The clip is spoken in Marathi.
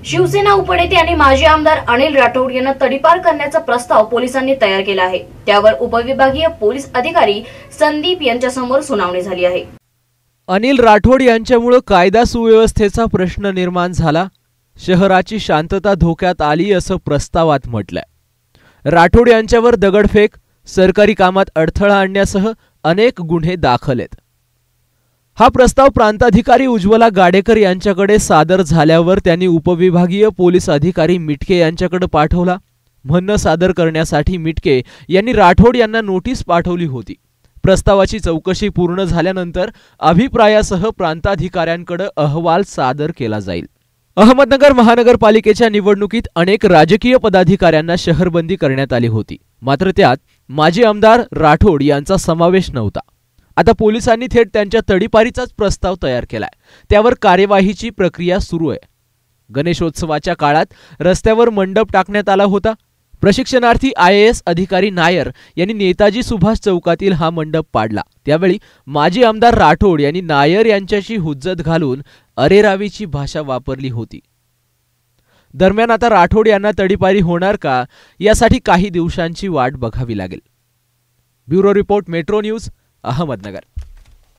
शिवसेना उपनेते आणि माजी आमदार अनिल राठोड यांना तडीपार करण्याचा प्रस्ताव पोलिसांनी तयार केला आहे। त्यावर उपविभागीय पोलीस अधिकारी संदीप यांच्यासमोर सुनावणी झाली आहे। अनिल राठोड यांच्यामुळे कायदा सुव्यवस्थेचा प्रश्न निर्माण झाला, शहराची शांतता धोक्यात आली असं प्रस्तावात म्हटलंय। राठोड यांच्यावर दगडफेक, सरकारी कामात अडथळा आणण्यासह अनेक गुन्हे दाखल आहेत। हा प्रस्ताव प्रांताधिकारी उज्ज्वला गाडेकर यांच्याकडे सादर झाल्यावर त्यांनी उपविभागीय पोलीस अधिकारी मिटके यांच्याकडे पाठवला। म्हणणं सादर करण्यासाठी मिटके यांनी राठोड यांना नोटीस पाठवली होती। प्रस्तावाची चौकशी पूर्ण झाल्यानंतर अभिप्रायासह प्रांताधिकाऱ्यांकडे अहवाल सादर केला जाईल। अहमदनगर महानगरपालिकेच्या निवडणुकीत अनेक राजकीय पदाधिकाऱ्यांना शहरबंदी करण्यात आली होती, मात्र त्यात माजी आमदार राठोड यांचा समावेश नव्हता। आता पोलिसांनी थेट त्यांच्या तडीपारीचाच प्रस्ताव तयार केलाय, त्यावर कार्यवाहीची प्रक्रिया सुरू आहे। गणेशोत्सवाच्या काळात रस्त्यावर मंडप टाकण्यात आला होता। प्रशिक्षणार्थी IAS अधिकारी नायर यांनी नेताजी सुभाष चौकातील हा मंडप पाडला। त्यावेळी माजी आमदार राठोड यांनी नायर यांच्याशी हुज्जत घालून अरेरावीची भाषा वापरली होती। दरम्यान आता राठोड यांना तडीपारी होणार का, यासाठी काही दिवसांची वाट बघावी लागेल। Bureau report, metro news, Ahmednagar.